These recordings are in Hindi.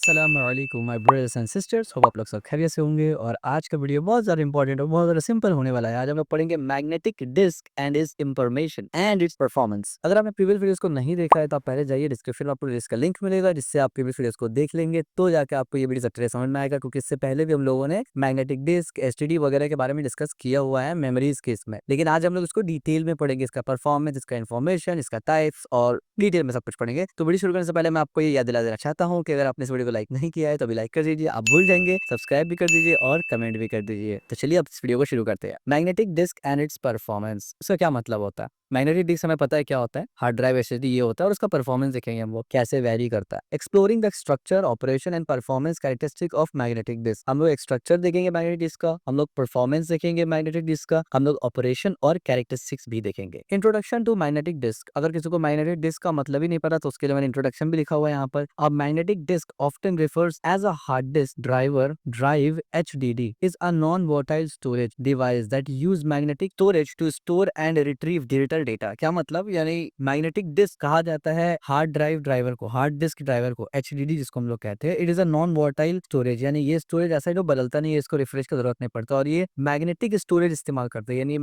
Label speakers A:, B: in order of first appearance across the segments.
A: अस्सलाम वालेकुम my brothers and sisters. Hope आप लोग सब खैरियत से होंगे और आज का वीडियो बहुत ज़्यादा इंपॉर्टेंट और बहुत ज़्यादा सिंपल होने वाला है। आज हम लोग पढ़ेंगे magnetic disk and it's information and it's performance. अगर आपने प्रीवियस वीडियोस को नहीं देखा है तो आप पहले जाइए, डिस्क्रिप्शन में आपको इसका लिंक मिलेगा जिससे आप प्रीवियस वीडियोस को देख लेंगे, तो जाके आपको ये वीडियो अच्छे से समझ में आएगा। क्योंकि इससे पहले भी हम लोगों ने मैग्नेटिक डिस्क, एसटीडी वगैरह के बारे में डिस्कस किया हुआ है मेमोरीज के इसमें, लेकिन आज हम लोग इसको डिटेल में पढ़ेंगे, इसका परफॉर्मेंस, इसका इन्फॉर्मेशन, इसका टाइप्स और डिटेल में सब कुछ पढ़ेंगे। तो वीडियो शुरू करने से पहले मैं आपको ये याद दिला देना चाहता हूँ कि अगर आपने इस वीडियो को लाइक नहीं किया है तो अभी लाइक कर दीजिए, आप भूल जाएंगे, सब्सक्राइब भी कर दीजिए और कमेंट भी कर दीजिए। तो चलिए अब इस वीडियो को शुरू करते हैं। Magnetic disk and it's performance, इसका क्या मतलब होता है? मैग्नेटिक डिस्क हमें पता है क्या होता है, हार्ड ड्राइव एसएसडी ये होता है, और उसका परफॉर्मेंस देखेंगे हम वो कैसे वेरी करता है। Exploring the structure, operation and performance characteristic of magnetic disc, हम लोग स्ट्रक्चर देखेंगे मैग्नेटिक डिस्क का, हम लोग परफॉर्मेंस देखेंगे मैग्नेटिक डिस्क का, हम लोग ऑपरेशन और कैरेक्टरिस्टिक्स भी देखेंगे। इंट्रोडक्शन टू मैग्नेटिक डिस्क, अगर किसी को मैग्नेटिक डिस्क का मतलब ही नहीं पता तो उसके लिए मैंने इंट्रोडक्शन भी लिखा हुआ है यहाँ पर। अब magnetic disk often refers as a hard disk driver drive HDD is a non volatile storage device that use magnetic storage to store and retrieve digital data. क्या मतलब, यानी मैग्नेटिक डिस्क कहा जाता है हार्ड ड्राइव ड्राइवर को, हार्ड डिस्क ड्राइवर को, एचडीडी जिसको हम लोग कहते हैं। It is a non volatile storage, यानी ये स्टोरेज ऐसा है जो बदलता नहीं है, इसको रिफ्रेश की जरूरत नहीं पड़ता, और ये मैग्नेटिक स्टोरेज इस्तेमाल करते हैं, यानी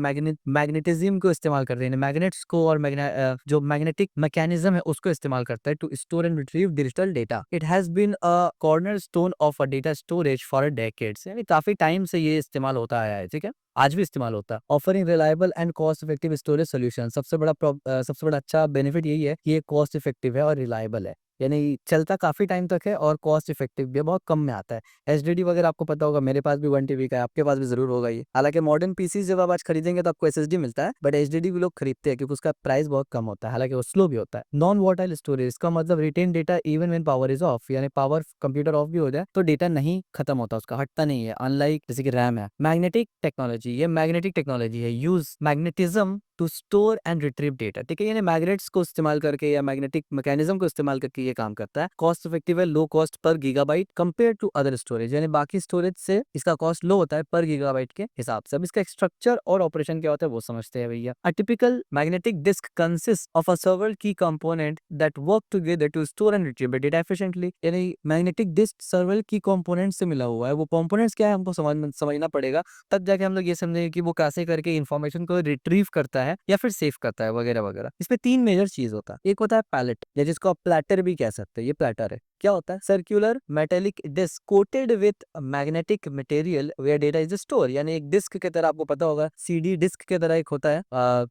A: मैग्नेटिज्म को इस्तेमाल करते हैं, मैग्नेट्स को, और जो मैग्नेटिक मैकेनिज्म है उसको इस्तेमाल करता है to store and retrieve digital data. It has been a cornerstone of a data storage for decades, यानी काफी टाइम से ये इस्तेमाल होता आया है, ठीक है, आज भी इस्तेमाल होता है। Offering reliable and cost effective storage solution, सबसे बड़ा अच्छा बेनिफिट यही है कि ये कॉस्ट इफेक्टिव है और रिलायबल है, यानी चलता काफी टाइम तक है और कॉस्ट इफेक्टिव भी है, बहुत कम में आता है। एसडीडी वगैरह आपको पता होगा, मेरे पास भी 1 टीबी का है, आपके पास भी जरूर होगा ये। हालांकि मॉडर्न पीसी जब आप आज खरीदेंगे तो आपको एसएसडी मिलता है, बट एसडीडी भी लोग खरीदते हैं क्योंकि उसका प्राइस बहुत कम होता है, हालांकि वो स्लो भी होता है। नॉन वोटाइल स्टोरेज, इसका मतलब retain data even when power is off, यानी पावर कंप्यूटर ऑफ भी हो जाए तो डेटा नहीं खत्म होता, उसका हटता नहीं है, अनलाइक जैसे कि रैम है। मैग्नेटिक टेक्नोलॉजी, ये मैग्नेटिक टेक्नोलॉजी है, use magnetism to store and retrieve data, ठीक है, यानी मैग्नेट्स को इस्तेमाल करके या मैग्नेटिक मैकेनिज्म को इस्तेमाल करके ये काम करता है। कॉस्ट इफेक्टिव है, low cost per gigabyte compare to other storage, यानी बाकी स्टोरेज से इसका कॉस्ट लो होता है पर गीगाबाइट के हिसाब से। अब इसका स्ट्रक्चर और ऑपरेशन क्या होता है वो समझते हैं भैया। A typical magnetic disk consist of a several key component that work together to store and retrieve data efficiently, यानी magnetic disk several key component से मिला हुआ है। वो कंपोनेंट्स क्या है हमको समझना पड़ेगा, तब जाके हम लोग ये समझेंगे कि वो कैसे करके इन्फॉर्मेशन को रिट्रीव करता है या फिर सेव करता है वगैरह वगैरह। इसमें तीन मेजर चीज होता है, एक होता है पैलेट, या जिसको आप प्लेटर भी कह सकते हैं, ये प्लेटर है। क्या होता है? Circular metallic disk coated with magnetic material where data is store, यानी एक डिस्क की तरह, आपको पता होगा सीडी डिस्क की तरह एक होता है,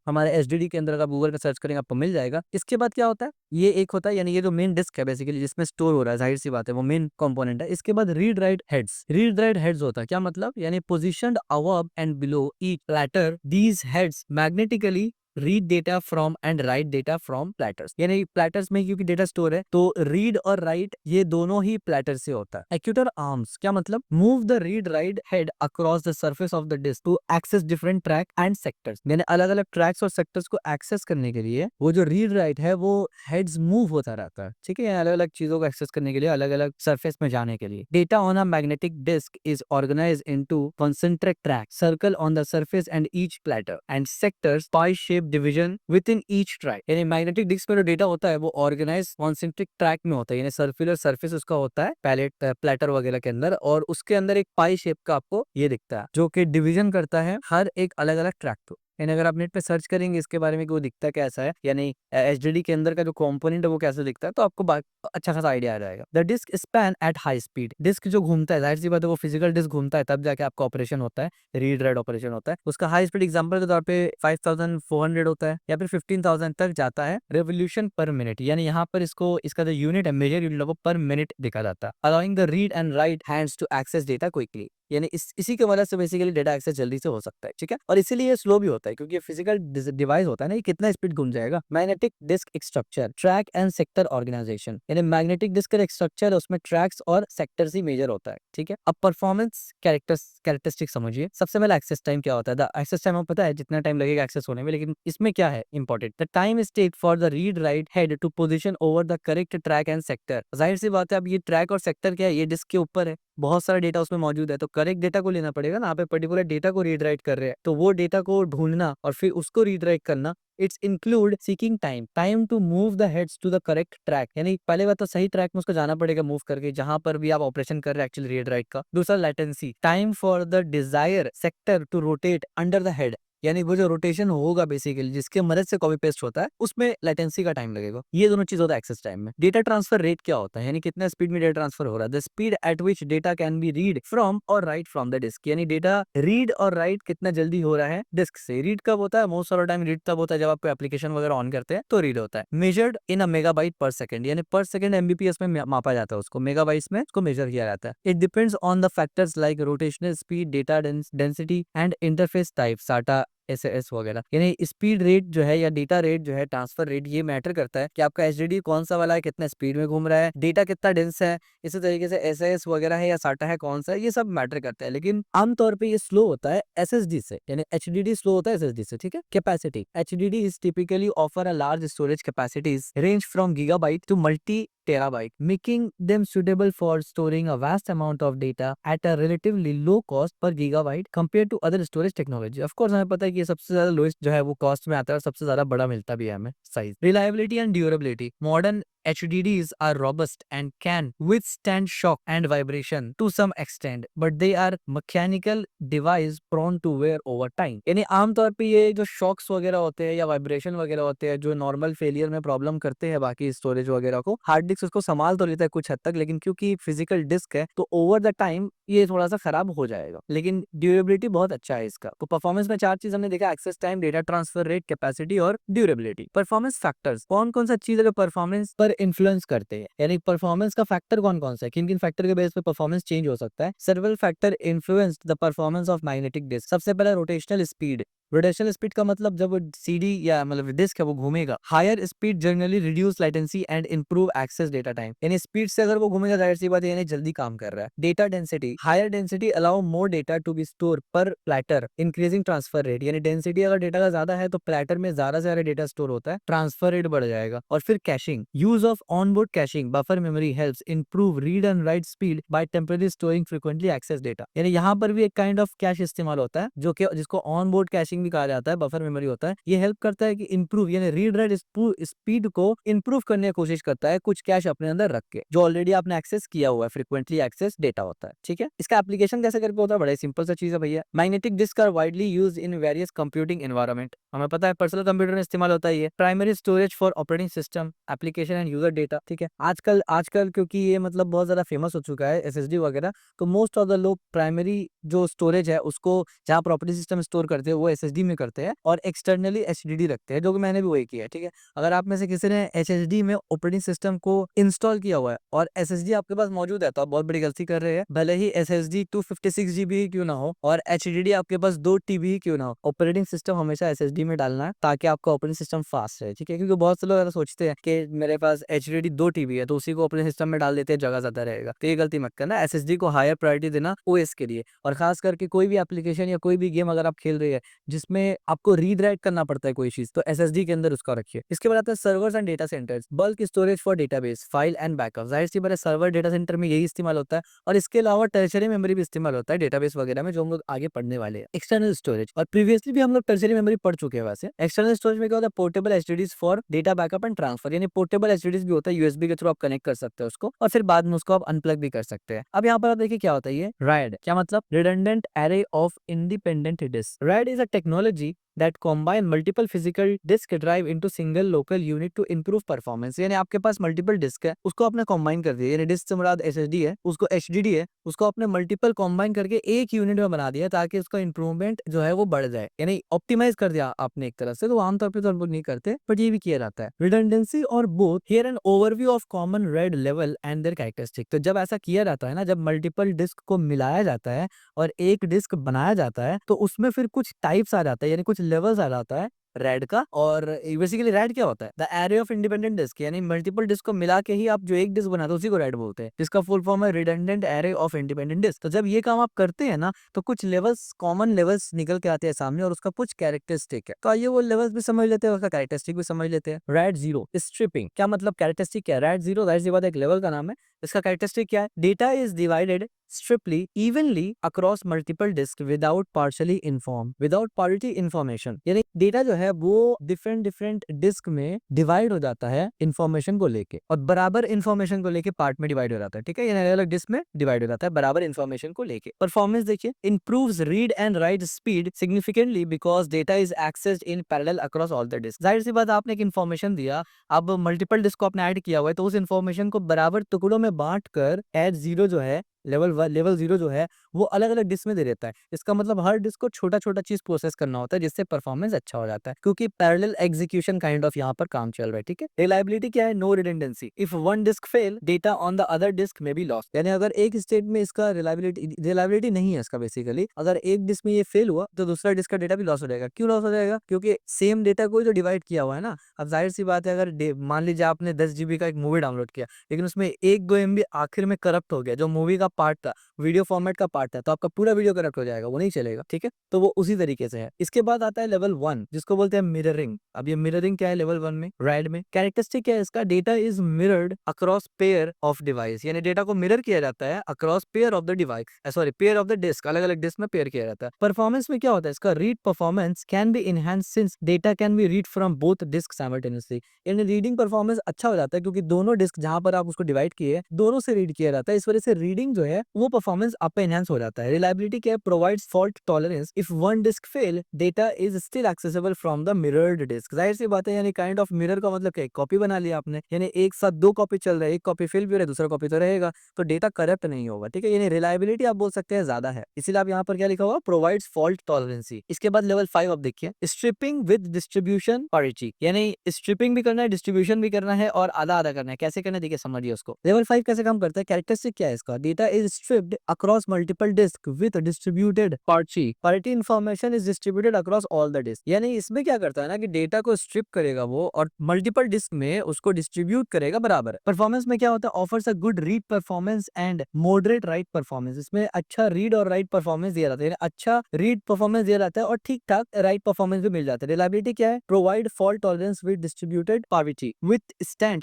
A: हमारे एसडीडी के अंदर, आप गूगल पे सर्च करेंगे आपको मिल जाएगा। इसके बाद क्या होता है, ये एक होता है, यानी ये जो मेन डिस्क है बेसिकली जिसमें स्टोर हो रहा है, जाहिर सी बात है वो मेन कंपोनेंट है। इसके बाद read write heads, read write heads होता है, क्या मतलब, यानी positioned above and below each platter, these heads magnetically read data from and right data from platters, यानी प्लेटर्स में क्योंकि डेटा स्टोर है तो रीड और राइट ये दोनों ही प्लेटर से होता है। एक्यूटर आर्म्स, क्या मतलब, move the read write head across the surface of the disk to access different track and sectors, यानी अलग अलग ट्रैक्स और सेक्टर्स को एक्सेस करने के लिए वो जो रीड राइट है वो हेड्स मूव होता रहता है, ठीक है, अलग अलग चीजों को एक्सेस करने के लिए, अलग अलग सरफेस में जाने के लिए। Data on a magnetic disk is organise into concentric track circle on the surface and each platter and sectors pie shaped division with in each track, यानी मैग्नेटिक डिस्क में जो डेटा होता है वो ऑर्गेनाइज कॉन्सेंट्रिक ट्रैक में होता है, यानी सर्कुलर सरफेस उसका होता है पैलेट प्लेटर वगैरह के अंदर, और उसके अंदर एक पाई शेप का आपको ये दिखता है जो कि डिवीजन करता है हर एक अलग अलग ट्रैक को। यानी अगर आप नेट पे सर्च करेंगे इसके बारे में कि वो दिखता कैसा है, यानी एचडीडी के अंदर का जो कंपोनेंट है वो कैसे दिखता है, तो आपको अच्छा खासा आइडिया आ जाएगा। The disk spin at high speed, disk जो घूमता है, जाहिर सी बात है वो फिजिकल डिस्क घूमता है तब जाके आपका ऑपरेशन होता है, रीड राइट ऑपरेशन होता है। उसका हाई स्पीड एग्जांपल के तौर पे 5400 होता है या फिर 15000 तक जाता है रेवोल्यूशन पर मिनट, यानी यहाँ पर इसका जो यूनिट है, मेजर यूनिट है, वो पर मिनट दिखा जाता है। Allowing the read and write hands to access data quickly, यानी इसी की वजह से बेसिकली डेटा एक्सेस जल्दी से हो सकता है, ठीक है, और इसीलिए ये स्लो भी होता है क्योंकि ये फिजिकल डिवाइस होता है ना, ये कितना स्पीड घूम जाएगा। Magnetic disk structure, track and sector organisation, यानी मैग्नेटिक डिस्क का स्ट्रक्चर है उसमें ट्रैक्स और सेक्टर्स ही मेजर होता है, ठीक है। अब परफॉर्मेंस कैरेक्टरिस्टिक समझिए। सबसे पहले एक्सेस टाइम क्या होता है, द एक्सेस टाइम, आपको पता है जितना टाइम लगेगा एक्सेस होने में, लेकिन इसमें क्या है important, the time is take for the read write head to position over the correct track and sector. जाहिर सी बात है अब ये ट्रैक और सेक्टर क्या है, ये डिस्क के ऊपर है, बहुत सारा डेटा उसमें मौजूद है, तो करेक्ट डेटा को लेना पड़ेगा ना। आप एक पर्टिकुलर डेटा को रीड राइट कर रहे हैं, तो वो डेटा को ढूंढना और फिर उसको रीड राइट करना, it's include seeking time to move the heads to the correct track. यानी पहले बात तो सही ट्रैक में उसको जाना पड़ेगा मूव करके, जहां पर भी आप ऑपरेशन कर रहे हैं एक्चुअली रीड राइट का। दूसरा latency, time for the desire sector to rotate under the head. यानी वो जो रोटेशन होगा बेसिकली जिसके मदद से कॉपी पेस्ट होता है, उसमें लेटेंसी का टाइम लगेगा। ये दोनों चीज होता है एक्सेस टाइम में। डेटा ट्रांसफर रेट क्या होता है, यानी कितना स्पीड में डेटा ट्रांसफर हो रहा है। The speed at which data can be read from और राइट फ्रॉम द डिस्क। यानी डेटा रीड और राइट कितना जल्दी हो रहा है डिस्क से। रीड कब होता है, most of the time read तब होता है जब आप कोई एप्लीकेशन वगैरह ऑन करते हैं तो रीड होता है। मेजर्ड इन अ मेगाबाइट पर सेकंड, यानी पर सेकंड एमबीपीएस में मापा जाता है उसको, मेगाबाइट्स में उसको मेजर किया जाता है। It depends on the factors like rotational speed, data density and interface type, साटा एसएस वगैरह। यानी स्पीड रेट जो है या डेटा रेट जो है, ट्रांसफर रेट, ये मैटर करता है कि आपका एचडीडी कौन सा वाला है, कितना स्पीड में घूम रहा है, डेटा कितना डेंस है। इसी तरीके से एसएस वगैरह है या साटा है कौन सा है, ये सब मैटर करता है। लेकिन आमतौर पे ये स्लो होता है एसएसडी से, यानी एचडीडी स्लो होता है एसएसडी से। ठीक है। Capacity, HDD is typically offer a large storage capacities range from gigabyte to multi terabyte, making them suitable for storing a vast amount of data at a relatively low cost per gigabyte compared to other storage technology. Of course, हमें पता है कि ये सबसे ज्यादा लोएस्ट जो है वो कॉस्ट में आता है और सबसे ज्यादा बड़ा मिलता भी है हमें size. Reliability and durability, modern HDDs are robust and can withstand shock and vibration to some extent, but they are mechanical device prone to wear over time. यानी आमतौर पे ये जो शॉक्स वगैरह होते हैं या वाइब्रेशन वगैरह होते हैं जो नॉर्मल फेलियर में प्रॉब्लम करते हैं बाकी स्टोरेज वगैरह को, हार्ड डिस्क उसको संभाल तो लेता है कुछ हद तक, लेकिन क्योंकि फिजिकल डिस्क है तो ओवर द टाइम ये थोड़ा सा खराब हो जाएगा। लेकिन ड्यूरेबिलिटी बहुत अच्छा है इसका। तो परफॉर्मेंस में चार चीज हमने देखा, access time, data transfer rate, capacity और ड्यूरेबिलिटी। परफॉर्मेंस फैक्टर्स, कौन कौन सा चीज है जो परफॉर्मेंस पर इन्फ्लुएंस करते हैं, यानी परफॉर्मेंस का फैक्टर कौन कौन सा है, किन किन फैक्टर के बेस पे परफॉर्मेंस चेंज हो सकता है। Several factor influenced the performance of magnetic disc. सबसे पहला रोटेशनल स्पीड। रोटेशनल स्पीड का मतलब जब सीडी या मतलब डिस्क है वो घूमेगा, higher speed generally reduce latency and improve access data time. यानी स्पीड से अगर वो घूमेगा जाहिर सी बात है यानी जल्दी काम कर रहा है। Data density, higher density allow more data to be store per platter, increasing transfer rate. यानी डेंसिटी अगर डेटा का ज्यादा है तो प्लेटर में ज्यादा से ज्यादा डेटा स्टोर होता है, ट्रांसफर रेट बढ़ जाएगा। और फिर caching, use of onboard caching buffer memory helps improve read and write speed by temporary storing frequently access data. यानी यहाँ पर भी एक काइंड ऑफ कैश इस्तेमाल होता है जो कि जिसको ऑनबोर्ड कैशिंग भी कहा जाता है, बफर मेमोरी होता है। ये हेल्प करता है कि इंप्रूव यानी रीड राइट स्पीड को इंप्रूव करने की कोशिश करता है कुछ कैश अपने अंदर रख के जो ऑलरेडी आपने एक्सेस किया हुआ है, फ्रीक्वेंटली एक्सेस डेटा होता है। ठीक है। इसका एप्लीकेशन कैसे करके होता है, बड़ा सिंपल सा चीज है भैया। Magnetic disk are widely used in various computing environment. हमें पता है पर्सनल कंप्यूटर में इस्तेमाल होता है ये। Primary storage for operating system, application and user data. ठीक है। आजकल आजकल क्योंकि ये मतलब बहुत ज्यादा फेमस हो चुका है एसएसडी वगैरह, तो मोस्ट ऑफ द लोग प्राइमरी जो स्टोरेज है उसको जहां पर ऑपरेटिंग सिस्टम स्टोर करते हैं वो एसएसडी में करते हैं और एक्सटर्नली एचडीडी रखते हैं, जो कि मैंने भी वही किया है। ठीक है। अगर आप में से किसी ने एचएसडी में ऑपरेटिंग सिस्टम को इंस्टॉल किया हुआ है और एसएसडी आपके पास मौजूद है तो आप बहुत बड़ी गलती कर रहे हैं। भले ही एसएसडी 256 जीबी ही क्यों ना हो और एचडीडी आपके पास 2 टीबी ही क्यों ना हो, ऑपरेटिंग सिस्टम हमेशा एसएसडी में डालना है ताकि आपका ऑपरेटिंग सिस्टम फास्ट रहे। ठीक है। क्योंकि बहुत से लोग ऐसा सोचते हैं कि मेरे पास एचडीडी 2 टीबी है तो उसी को ऑपरेटिंग सिस्टम में डाल देते हैं, जगह ज्यादा रहेगा। तो ये गलती मत करना, एसएसडी को हायर प्रायोरिटी देना ओएस के लिए। और खास करके कोई भी एप्लीकेशन या कोई भी गेम अगर आप खेल रहे हैं जिसमें आपको रीड राइट करना पड़ता है कोई चीज, तो एसएसडी के अंदर उसका रखिए। इसके बाद आता है servers and data centres, bulk storage for database, file and backup. जाहिर सी बात है सर्वर डेटा सेंटर में यही इस्तेमाल होता है और इसके अलावा टर्शरी मेमोरी भी इस्तेमाल होता है डेटाबेस वगैरह में, जो हम लोग आगे पढ़ने वाले हैं। एक्सटर्नल स्टोरेज, और प्रीवियसली भी हम लोग टर्शरी मेमोरी पढ़ चुके हैं वैसे। एक्सटर्नल स्टोरेज में क्या होता है, portable HDDs for data backup and transfer. यानी पोर्टेबल एचडीडीज भी होता है, यूएसबी के थ्रू आप कनेक्ट कर सकते हो उसको और फिर बाद में उसको आप अनप्लग भी कर सकते हैं। अब यहाँ पर आप देखिए क्या होता है ये RAID, क्या मतलब, redundant array of independent disk. RAID is a technology that combine multiple physical disk drive into single local unit to improve performance। यानी आपके पास मल्टीपल डिस्क है उसको आपने कॉम्बाइन कर दिया, यानी डिस्क से मुराद एसएसडी है, उसको एचडीडी है, उसको आपने मल्टीपल कॉम्बाइन करके एक यूनिट में बना दिया ताकि उसका इंप्रूवमेंट जो है वो बढ़ जाए, यानी ऑप्टिमाइज कर दिया आपने एक तरह से। तो आमतौर पर तो हम लोग नहीं करते बट ये भी किया जाता है। रिडंडेंसी और both, here an overview of common RAID level and there characteristic. तो जब ऐसा किया जाता है ना, जब मल्टीपल डिस्क को मिलाया जाता है और एक डिस्क बनाया जाता है तो उसमें फिर कुछ टाइप्स आ जाता है, यानी कुछ लेवल्स आ जाता है रैड का। और बेसिकली रैड क्या होता है, the array of independent disk, यानी मल्टीपल डिस्क को मिला के ही आप जो एक डिस्क बनाते हो उसी को रैड बोलते हैं, जिसका फुल फॉर्म है redundant array of independent disk. तो जब ये काम आप करते हैं ना तो कुछ लेवल्स, कॉमन लेवल्स निकल के आते हैं सामने और उसका कुछ कैरेक्टरिस्टिक है। तो आइए वो लेवल्स भी समझ लेते हैं, उसका कैरेक्टरिस्टिक भी समझ लेते हैं। रैड जीरो स्ट्रिपिंग, क्या मतलब, कैरेक्टरिस्टिक क्या है? रैड जीरो जाहिर सी बात है एक लेवल का नाम है। इसका कैरेक्टरिस्टिक क्या है? Data is divided strictly evenly across multiple disks without partially informed without parity information, यानी डेटा जो है वो डिफरेंट डिस्क में डिवाइड हो जाता है इंफॉर्मेशन को लेके, और बराबर इंफॉर्मेशन को लेके पार्ट में डिवाइड हो जाता है, ठीक है, यानी अलग अलग डिस्क में डिवाइड हो जाता है बराबर इंफॉर्मेशन को लेके। परफॉर्मेंस देखिए, improves read and write speed significantly because data is accessed in parallel across all the disks। जाहिर सी बात, आपने एक इंफॉर्मेशन दिया, अब मल्टीपल डिस्क को आपने ऐड किया हुआ है, तो उस इंफॉर्मेशन को बराबर टुकड़ों में बांट कर एड जीरो जो है, लेवल जीरो जो है वो अलग अलग डिस्क में दे देता है। इसका मतलब हर डिस्क को छोटा छोटा चीज प्रोसेस करना होता है, जिससे परफॉर्मेंस अच्छा हो जाता है, क्योंकि पैरेलल एग्जीक्यूशन काइंड ऑफ यहाँ पर काम चल रहा है, ठीक है। रिलायबिलिटी क्या है? No redundancy, if one disk fail data on the other disk may be lost, यानी अगर एक स्टेट में इसका रिलायबिलिटी नहीं है इसका, बेसिकली अगर एक डिस्क में ये फेल हुआ तो दूसरा डिस्क का डेटा भी लॉस हो जाएगा। क्यों लॉस हो जाएगा? क्योंकि सेम डेटा को जो डिवाइड किया हुआ है ना। अब जाहिर सी बात है, अगर मान लीजिए आपने 10 GB का एक मूवी डाउनलोड किया, लेकिन उसमें 1-2 MB आखिर में करप्ट हो गया, जो मूवी का पार्ट था, वीडियो फॉर्मेट का पार्ट है, तो आपका पूरा वीडियो करप्ट हो जाएगा, वो नहीं चलेगा, ठीक है। तो वो उसी तरीके से है। इसके बाद आता है लेवल 1, जिसको बोलते हैं मिररिंग। अब ये मिररिंग क्या है लेवल 1 में? रैड में कैरेक्टरिस्टिक क्या है इसका? Data is mirrored across pair of device, यानी डेटा को मिरर किया जाता है across pair of the device, sorry pair of the disk, अलग अलग डिस्क में पेयर किया जाता है। परफॉर्मेंस में क्या होता है इसका? Read performance can be enhance since data can be read from both disk simultaneously, यानी रीडिंग परफॉर्मेंस अच्छा हो जाता है, क्योंकि दोनों डिस्क जहां पर आप उसको डिवाइड किए दोनों से रीड किया जाता है, इस वजह से रीडिंग जो है वो परफॉर्मेंस आप पे एनहांस हो जाता है। रिलायबिलिटी क्या है? Provides fault tolerance, if one disk fail data is still accessible from the mirrored disk. जाहिर सी बात है, यानी काइंड ऑफ मिरर का मतलब क्या है? कॉपी बना लिया आपने, यानी एक साथ दो कॉपी चल रहा है, एक कॉपी फेल भी हो रहा है, दूसरा कॉपी तो रहेगा, तो डेटा करप्ट नहीं होगा, ठीक है। यानी रिलायबिलिटी आप बोल सकते हैं ज्यादा है, इसीलिए आप यहाँ पर क्या लिखा हुआ? Provides fault tolerancy. इसके बाद लेवल 5 आप देखिए, स्ट्रिपिंग विद डिस्ट्रीब्यूशन पैरिटी, यानी स्ट्रिपिंग भी करना है, डिस्ट्रीब्यूशन भी करना है और आधा आधा करना है। कैसे करना है देखिए, समझिए उसको। लेवल 5 कैसे काम करता है? कैरेक्टरिस्टिक क्या है इसका? Data is striped across multiple disk with distributed parity, parity information is distributed across all the disk, यानी इसमें क्या करता है ना कि डेटा को स्ट्रिप करेगा वो और मल्टीपल डिस्क में उसको डिस्ट्रीब्यूट करेगा बराबर। परफॉर्मेंस में क्या होता है? Offers a good read performance and moderate right performance, इसमें अच्छा रीड और राइट परफॉर्मेंस दिया जाता है, यानी अच्छा रीड परफॉर्मेंस दिया जाता है और ठीक ठाक राइट परफॉर्मेंस भी मिल जाता है। रिलायबिलिटी क्या है? Provide fault tolerance with distributed parity,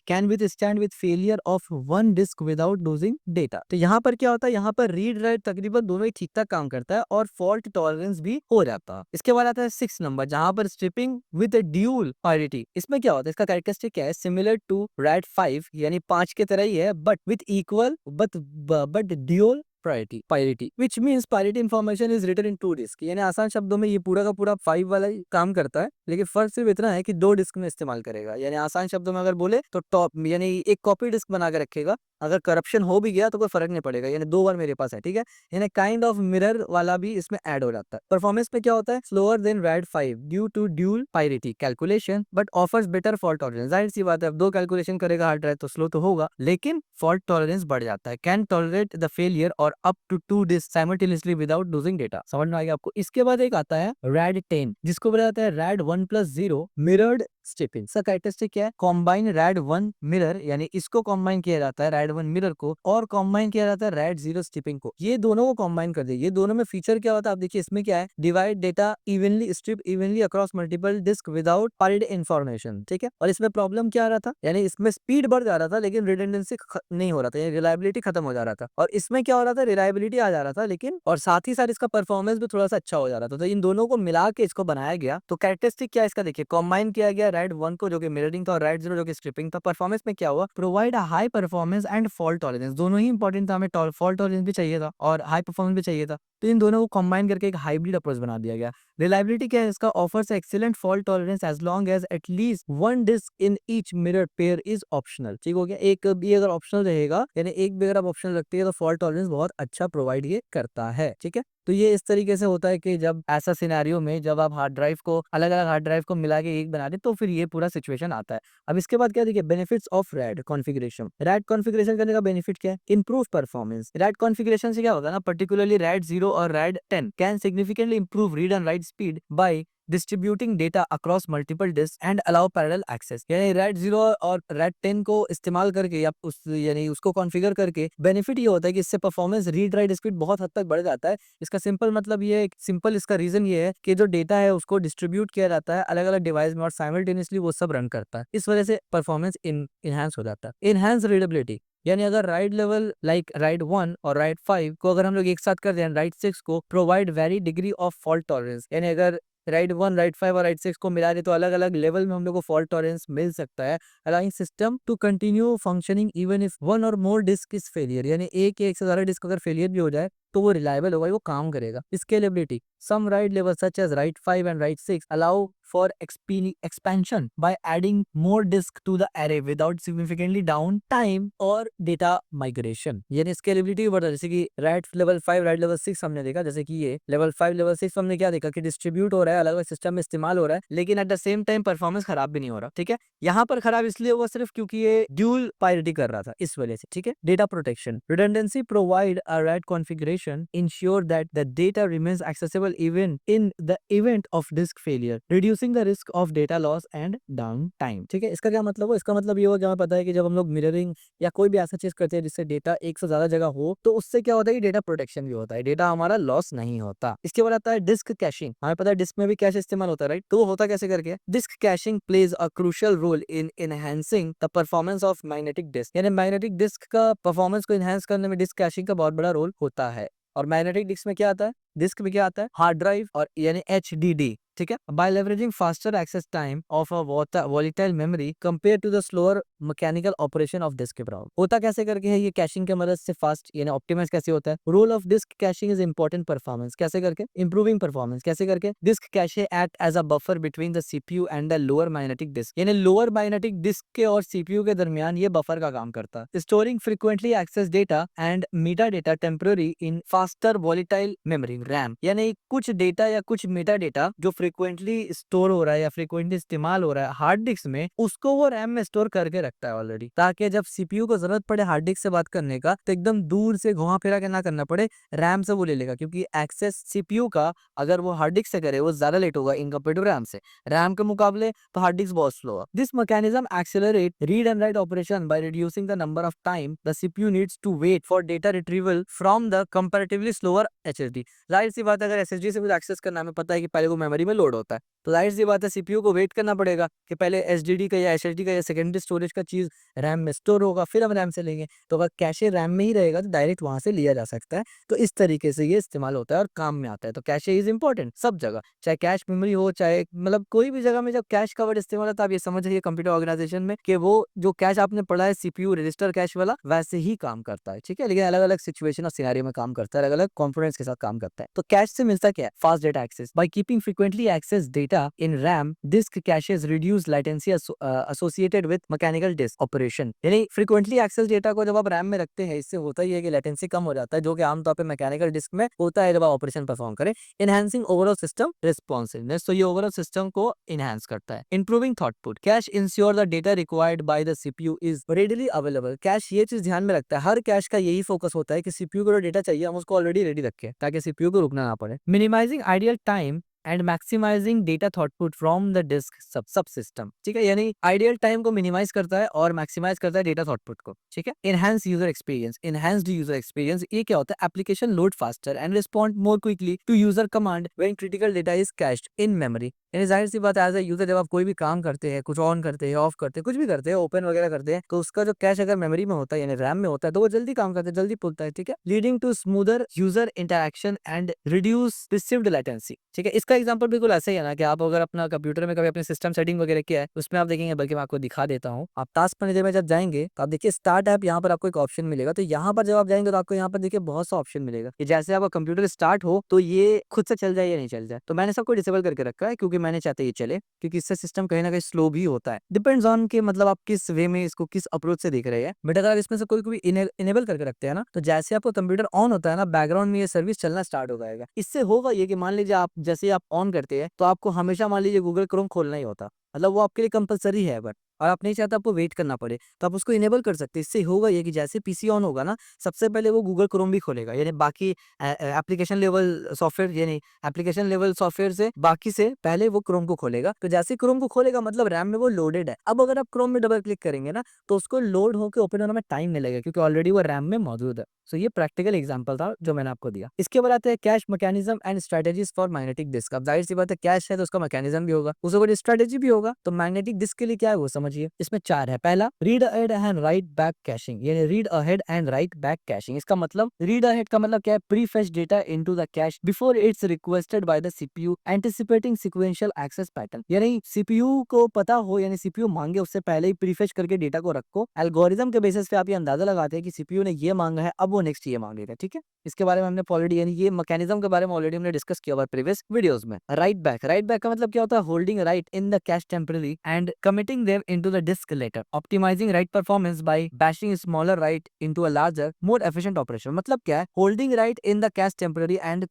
A: can withstand with failure of one disk without losing data. तो यहाँ पर क्या होता है? यहाँ पर रीड राइट तकरीबन दोनों ही ठीक ठाक काम करता है और फॉल्ट टॉलरेंस भी हो जाता है। इसके बाद आता है 6 नंबर, जहां पर स्ट्रिपिंग विद ड्यूल पैरिटी। इसमें क्या होता है? इसका कैरेक्टरिस्टिक क्या है? सिमिलर टू रैड 5, यानी 5 के तरह ही है, but with equal but dual parity which means parity information is written in 2 disk, यानी आसान शब्दों में ये पूरा का पूरा 5 वाला ही काम करता है, लेकिन फर्क सिर्फ इतना है कि 2 डिस्क में इस्तेमाल करेगा। यानी आसान शब्दों में अगर बोले तो टॉप, यानी एक कॉपी डिस्क बना के रखेगा, अगर करप्शन हो भी गया तो कोई फर्क नहीं पड़ेगा, यानी 2 बार मेरे पास है, ठीक है। यानी काइंड ऑफ मिरर वाला भी इसमें ऐड हो जाता है। परफॉर्मेंस में क्या होता है? Slower than RAID 5 due to dual parity calculation but offers better fault tolerance. जाहिर सी बात है, अब 2 कैलकुलेशन करेगा हार्ड ड्राइव तो स्लो तो होगा, लेकिन फॉल्ट टॉलरेंस बढ़ जाता है। कैन टॉलरेट द फेलियर और up to 2 disk simultaneously without losing data. समझ में आ गया आपको? इसके बाद एक आता है रैड 10, जिसको बोला जाता है रैड 1+0 मिरर्ड स्ट्रिपिंग। इसका कैरेक्टरिस्टिक क्या है? कॉम्बाइन रैड 1 मिरर, यानी इसको कॉम्बाइन किया जाता है रैड 1 मिरर को, और कॉम्बाइन किया जाता है रैड 0 स्ट्रिपिंग को। ये दोनों को कॉम्बाइन कर दिया। ये दोनों में फीचर क्या होता है आप देखिए, इसमें क्या है? Divide data evenly, strip evenly across multiple disc without पैरिड information, ठीक है। और इसमें प्रॉब्लम क्या आ रहा था? यानी इसमें स्पीड बढ़ जा रहा था लेकिन रिडंडेंसी नहीं हो रहा था, यानी रिलायबिलिटी खत्म हो जा रहा था। और इसमें क्या हो रहा था? रिलायबिलिटी आ जा रहा था, लेकिन और साथ ही साथ इसका परफॉर्मेंस भी थोड़ा सा अच्छा हो जा रहा था। तो इन दोनों को मिला के इसको बनाया गया। तो कैरेक्टरिस्टिक क्या है इसका देखिए, कॉम्बाइन किया गया रैड 1 को जो कि मिररिंग था और रैड 0 जो कि स्ट्रिपिंग था। परफॉर्मेंस में क्या हुआ? Provide high performance and fault tolerance, दोनों ही इंपॉर्टेंट था, हमें फॉल्ट टॉलरेंस भी चाहिए था और हाई परफॉर्मेंस भी चाहिए था, तो इन दोनों को कंबाइन करके एक हाइब्रिड अप्रोच बना दिया गया। रिलायबिलिटी क्या है इसका? Offers excellent fault tolerance as long as at least one disk in each mirror pair is optional, ठीक हो गया। एक भी अगर ऑप्शनल रहेगा, यानी एक भी अगर आप ऑप्शनल रखते हैं तो फॉल्ट टॉलरेंस बहुत अच्छा प्रोवाइड ये करता है, ठीक है। तो ये इस तरीके से होता है कि जब ऐसा सिनेरियो में जब आप हार्ड ड्राइव को अलग अलग हार्ड ड्राइव को मिला के एक बना दे तो फिर ये पूरा सिचुएशन आता है। अब इसके बाद क्या देखिए, benefits of red configuration. Red configuration करने का बेनिफिट क्या है? Improve performance. रैड कॉन्फ़िगरेशन से क्या होता है ना, पर्टिकुलरली रैड 0 और red 10 can significantly improve read and write speed bye distributing data across multiple disks and allow parallel access। यानी RAID 0 और RAID 10 को इस्तेमाल करके या यानी उसको कॉन्फ़िगर करके बेनिफिट ये होता है कि इससे परफॉर्मेंस रीड राइट स्पीड बहुत हद तक बढ़ जाता है। इसका सिंपल मतलब ये है, सिंपल इसका रीजन ये है कि जो डेटा है उसको डिस्ट्रीब्यूट किया जाता है अलग-अलग डिवाइस में और साइमल्टेनियसली वो सब रन करता है। इस वजह से परफॉर्मेंस इनहैंस हो जाता है। एनहांस रीडेबिलिटी, यानी अगर राइट लेवल लाइक राइट 1 और राइट 5 को अगर हम लोग एक साथ कर दें, राइट 6 को provide very degree of fault tolerance, यानी अगर राइट 1, राइट 5 और राइट 6 को मिला दे तो अलग अलग लेवल में हम लोग को फॉल्ट टॉलरेंस मिल सकता है, allowing system to continue functioning even if one or more disc is failure. यानी एक या एक से ज्यादा डिस्क अगर फेलियर भी हो जाए तो वो रिलायबल होगा, वो काम करेगा। Scalability, some RAID levels such as RAID 5 and RAID 6 allow for expansion by adding more disk to the array without significantly down time or data migration। यानी स्केलेबिलिटी बढ़ता है, जैसे कि RAID level 5 RAID level 6 हमने देखा, जैसे कि ये level 5 level 6 हमने क्या देखा कि डिस्ट्रीब्यूट हो रहा है, अलग अलग सिस्टम में इस्तेमाल हो रहा है, लेकिन at the same time performance खराब भी नहीं हो रहा। ठीक है, यहाँ पर खराब इसलिए हुआ सिर्फ क्योंकि ये ड्यूल पायरेटी कर रहा था, इस वजह से। ठीक है, data protection, redundancy provide a RAID configuration ensure that the data remains accessible even in the event of disk failure, reducing the risk of data loss and downtime। ठीक है, इसका क्या मतलब हो? इसका मतलब ये हो कि हमें पता है कि जब हम लोग मिररिंग या कोई भी ऐसा चीज करते हैं जिससे डेटा एक से ज्यादा जगह हो, तो उससे क्या होता है कि डेटा प्रोटेक्शन भी होता है, डेटा हमारा लॉस नहीं होता। इसके बाद आता है डिस्क कैशिंग। हमें पता है डिस्क में भी कैश इस्तेमाल होता है, राइट? तो वो होता कैसे करके? Disk caching plays a crucial role in enhancing the performance of magnetic disk. यानी मैग्नेटिक डिस्क का परफॉर्मेंस को एनहांस करने में डिस्क कैशिंग का बहुत बड़ा रोल होता है। और मैग्नेटिक डिस्क में क्या आता है? डिस्क में क्या आता है? हार्ड ड्राइव और यानी HDD। ठीक है, by leveraging faster access time of a volatile memory compare to the slower mechanical operation of disk brown. होता कैसे करके है ये कैशिंग की मदद से फास्ट यानी ऑप्टिमाइज कैसे होता है? Role of disk caching is important performance, कैसे करके? इंप्रूविंग परफॉर्मेंस, कैसे करके? Disk cache act as a buffer between the CPU and the lower magnetic disk, यानी लोअर मैग्नेटिक डिस्क के और CPU के दरमियान ये बफर का काम करता है। Storing frequently access data and meta data temporary in faster volatile memory RAM, यानी कुछ डेटा या कुछ मेटा डेटा जो फ्रीक्वेंटली स्टोर हो रहा है या फ्रीक्वेंटली इस्तेमाल हो रहा है हार्ड डिस्क में, उसको वो रैम में स्टोर करके रखता है ऑलरेडी, ताकि जब CPU को जरूरत पड़े हार्ड डिस्क से बात करने का तो एकदम दूर से घुमा फिरा के ना करना पड़े, रैम से वो ले लेगा। क्योंकि एक्सेस CPU का अगर वो हार्ड डिस्क से करे वो ज्यादा लेट होगा इन कंपेयर टू रैम से, रैम के मुकाबले तो हार्ड डिस्क बहुत स्लो है। This mechanism accelerate read and write operation by reducing the number of time the CPU needs to wait for data retrieval from the comparatively slower HDD। जाहिर सी बात है, अगर SSD से कुछ एक्सेस करना हमें पता है कि पहले वो मेमोरी में लोड होता है, तो जाहिर सी बात है CPU को वेट करना पड़ेगा कि पहले SSD का या HDD का या सेकेंडरी स्टोरेज का चीज रैम में स्टोर होगा, फिर हम रैम से लेंगे। तो अगर कैशे रैम में ही रहेगा तो डायरेक्ट वहां से लिया जा सकता है। तो इस तरीके से ये इस्तेमाल होता है और काम में आता है। तो कैशे इज इंपॉर्टेंट सब जगह, चाहे कैश मेमोरी हो, चाहे मतलब कोई भी जगह में जब कैश का वर्ड इस्तेमाल होता है, आप ये समझ जाइए कंप्यूटर ऑर्गेनाइजेशन में कि वो जो कैश आपने पढ़ा है CPU रजिस्टर कैश वाला, वैसे ही काम करता है। ठीक है, लेकिन अलग अलग सिचुएशन और सिनेरियो में काम करता है, अलग अलग कंपोनेंट्स के साथ काम करता है। तो कैश से मिलता क्या है? Fast data access by keeping frequently access data in RAM, disk caches reduce latency associated with mechanical disk operation। यानी फ्रीक्वेंटली एक्सेस डेटा को जब आप रैम में रखते हैं, इससे होता ही है कि लेटेंसी कम हो जाता है, जो कि आमतौर पे मैकेनिकल डिस्क में होता है जब आप ऑपरेशन परफॉर्म करें। एनहांसिंग ओवरऑल सिस्टम रिस्पॉन्सिवनेस, तो ये ओवरऑल सिस्टम को इनहांस करता है। Improving throughput, cache ensure the data required by the CPU is readily available. Cache ये चीज ध्यान में रखता है, हर कैश का यही फोकस होता है कि CPU को जो डेटा चाहिए हम उसको ऑलरेडी रेडी रखें ताकि CPU को रुकना ना पड़े। Minimizing idle time and maximizing data throughput from the disk subsystem. ठीक है, यानी आइडियल टाइम को मिनिमाइज करता है और मैक्सिमाइज करता है डेटा थॉटपुट को। ठीक है, enhance user experience, enhanced user experience ये क्या होता है? Application load faster and respond more quickly to user command when critical data is cached in memory. यानी जाहिर सी बात है, एज ए यूजर जब आप कोई भी काम करते हैं, कुछ ऑन करते हैं, ऑफ करते हैं, कुछ भी करते हैं, ओपन वगैरह करते हैं, तो उसका जो कैश अगर मेमोरी में होता है यानी रैम में होता है तो वो जल्दी काम करता है, जल्दी खुलता है। ठीक है, leading to smoother user interaction and reduce perceived latency. ठीक है, इसका एग्जांपल बिल्कुल ऐसे ही है ना कि आप अगर अपना कंप्यूटर में कभी अपने सिस्टम सेटिंग वगैरह किया है, उसमें आप देखेंगे, बल्कि मैं आपको दिखा देता हूँ। आप टास्क मैनेजर में जब जाएंगे तो आप देखिए स्टार्ट ऐप, यहाँ पर आपको एक ऑप्शन मिलेगा। तो यहाँ पर जब आप जाएंगे तो आपको यहाँ पर देखिए बहुत सा ऑप्शन मिलेगा कि जैसे आपका कंप्यूटर स्टार्ट हो तो ये खुद से चल जाए या नहीं चल जाए। तो मैंने सबको डिसेबल करके रखा है क्योंकि मैंने चाहते ये चले, क्योंकि इससे सिस्टम कहीं ना कहीं स्लो भी होता है। डिपेंड्स ऑन के मतलब आप किस वे में इसको किस अप्रोच से देख रहे हैं। बट अगर इसमें से कोई कोई इनेबल करके रखते हैं ना, तो जैसे आपको कंप्यूटर ऑन होता है ना, बैकग्राउंड में ये सर्विस चलना स्टार्ट हो जाएगा। इससे होगा ये कि मान लीजिए आप जैसे आप ऑन करते हैं तो आपको हमेशा मान लीजिए गूगल क्रोम खोलना ही होता, मतलब वो आपके लिए कंपल्सरी है, बट और आप नहीं चाहते आपको वेट करना पड़े, तो आप उसको इनेबल कर सकते हैं। इससे होगा ये कि जैसे पीसी ऑन होगा ना, सबसे पहले वो गूगल क्रोम भी खोलेगा, यानी बाकी एप्लीकेशन लेवल सॉफ्टवेयर, यानी एप्लीकेशन लेवल सॉफ्टवेयर से बाकी से पहले वो क्रोम को खोलेगा। तो जैसे क्रोम को खोलेगा मतलब रैम में वो लोडेड है। अब अगर आप क्रोम में डबल क्लिक करेंगे ना, तो उसको लोड होकर ओपन होने में टाइम नहीं लगेगा, क्योंकि ऑलरेडी वो रैम में मौजूद है। सो ये प्रैक्टिकल एग्जांपल था जो मैंने आपको दिया। इसके बाद आते हैं cash mechanism and strategies for magnetic disk. अब जाहिर सी बात है, कैश है तो उसका मैकेनिज्म भी होगा, उसके बाद स्ट्रेटेजी भी होगा। तो मैग्नेटिक डिस्क के लिए क्या है वो समझिए। इसमें 4 है। पहला, read ahead and write back caching, यानी read ahead and write back caching. इसका मतलब रीड अहेड का मतलब क्या है, prefetch data into the cache before it's requested by the CPU, anticipating sequential access pattern. यानी सीपीयू को पता हो, यानी सीपीयू मांगे उससे पहले ही प्रीफेच करके डेटा को रखो। एल्गोरिथम के बेसिस पे आप ये अंदाजा लगाते हैं कि सीपीयू ने ये मांगा है, अब वो नेक्स्ट ये मांगेगा। ठीक है, इसके बारे में हमने ऑलरेडी, यानी ये मैकेनिज्म के बारे में ऑलरेडी हमने डिस्कस किया हुआ प्रीवियस वीडियोस में। राइट बैक का मतलब क्या होता है, holding write in the cache temporary and committing them into the disk later, optimizing write performance by batching smaller write into a larger more efficient operation. मतलब क्या है, holding write in the cache temporary and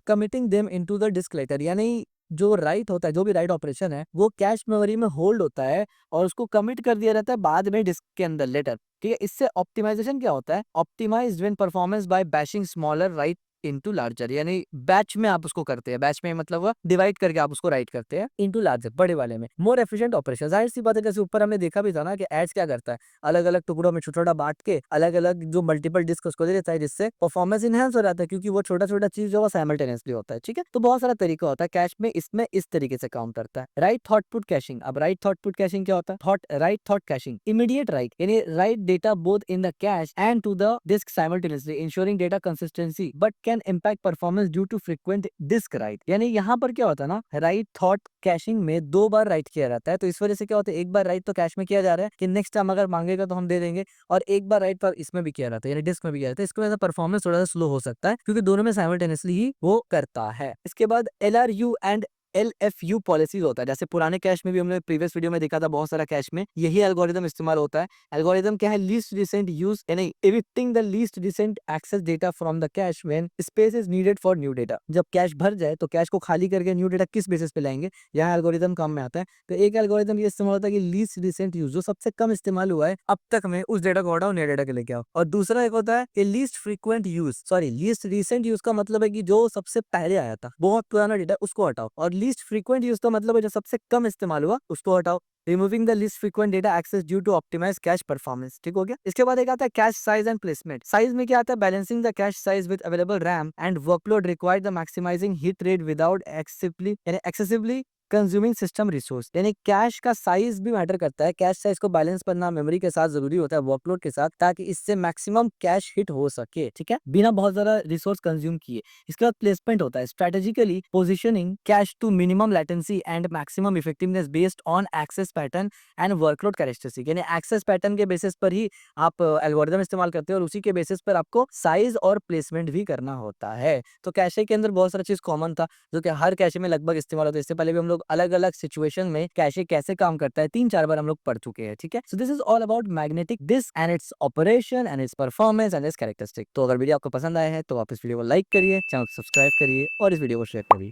A: committing them into the disk later, यानी जो राइट होता है, जो भी राइट ऑपरेशन है, वो कैश मेमोरी में होल्ड होता है और उसको कमिट कर दिया जाता है बाद में डिस्क के अंदर लेटर। ठीक है, इससे ऑप्टिमाइजेशन क्या होता है, optimized when performance by batching smaller write into larger, यानी बैच में आप उसको करते हैं, बैच में मतलब वो डिवाइड करके आप उसको राइट करते हैं इनटू लार्जर, बड़े वाले में। मोर एफिशिएंट ऑपरेशन, जाहिर सी बात है, जैसे ऊपर हमने देखा भी था ना कि एड्स क्या करता है, अलग अलग टुकड़ों में छोटा छोटा बांट के अलग अलग जो मल्टीपल डिस्क उसको दे देता है, जिससे परफॉर्मेंस इनहेंस हो जाता है, क्योंकि वो छोटा छोटा चीज जो है साइमल्टेनियसली होता है। ठीक है, तो बहुत सारा तरीका होता है कैश में, इसमें इस तरीके से काम करता है। Write throughput caching. अब राइट थॉट पुट कैशिंग क्या होता है, write through caching, immediate write, यानी write data both in the cache and to the disk simultaneously, ensuring data consistency but can impact performance due to frequent disk write. यानी यहाँ पर क्या होता है ना, राइट थॉट कैशिंग में 2 बार राइट किया जाता है, तो इस वजह से क्या होता है, एक बार राइट तो कैश में किया जा रहा है कि नेक्स्ट टाइम अगर मांगेगा तो हम दे देंगे, और एक बार राइट पर इसमें भी किया जाता है, यानी डिस्क में भी किया जाता है। इसकी वजह से परफॉर्मेंस थोड़ा सा स्लो हो सकता है, क्योंकि दोनों में साइमल्टेनियसली ही वो करता है। इसके बाद एलआरयू एंड एलएफयू पॉलिसीज होता है। जैसे पुराने कैश में भी हमने प्रीवियस वीडियो में देखा था, बहुत सारा कैश में यही एल्गोरिदम इस्तेमाल होता है। एल्गोरिदम क्या है, लीस्ट रिसेंट यूज, यानी evicting the least recent access data from the cache when space is needed for new data. जब कैश भर जाए तो कैश को खाली करके न्यू डेटा किस बेसिस पे लाएंगे, यहाँ एल्गोरिदम काम में आता है। तो एक एल्गोरिदम ये इस्तेमाल होता है कि लीस्ट रिसेंट यूज, जो सबसे कम इस्तेमाल हुआ है अब तक में, उस डेटा को हटाओ, नए डेटा के लेके आओ। और दूसरा एक होता है कि least frequent use, sorry least recent use का मतलब है कि जो सबसे पहले आया था, बहुत पुराना डेटा, उसको हटाओ। और लीस्ट फ्रीक्वेंट यूज का मतलब है जो सबसे कम इस्तेमाल हुआ उसको हटाओ। Removing the least frequent data access due to optimize cache performance. ठीक हो गया। इसके बाद एक आता है cache size and placement. Size में क्या आता है, balancing the cache size with available RAM and workload required the maximizing hit rate without excessively consuming system resource. यानी कैश का साइज भी मैटर करता है, कैश साइज को बैलेंस करना मेमोरी के साथ जरूरी होता है, वर्कलोड के साथ, ताकि इससे मैक्सिमम कैश हिट हो सके। ठीक है, बिना बहुत ज्यादा रिसोर्स कंज्यूम किए। इसके बाद प्लेसमेंट होता है, strategically positioning cache to minimum latency and maximum effectiveness based on access pattern and workload characteristic. यानी एक्सेस पैटर्न के बेसिस पर ही आप एल्गोरिदम इस्तेमाल करते हैं, और उसी के बेसिस पर आपको साइज और प्लेसमेंट भी करना होता है। तो कैशे के अंदर बहुत सारा चीज कॉमन था, जो कि हर कैशे में लगभग इस्तेमाल होता है। इससे पहले भी हम लोग अलग अलग सिचुएशन में कैशे कैसे काम करता है 3-4 बार हम लोग पढ़ चुके हैं। ठीक है, so this is all about magnetic disk and its operation and it's performance and it's characteristic. तो अगर वीडियो आपको पसंद आया है तो आप इस वीडियो को लाइक करिए, चैनल को सब्सक्राइब करिए और इस वीडियो को शेयर करिए।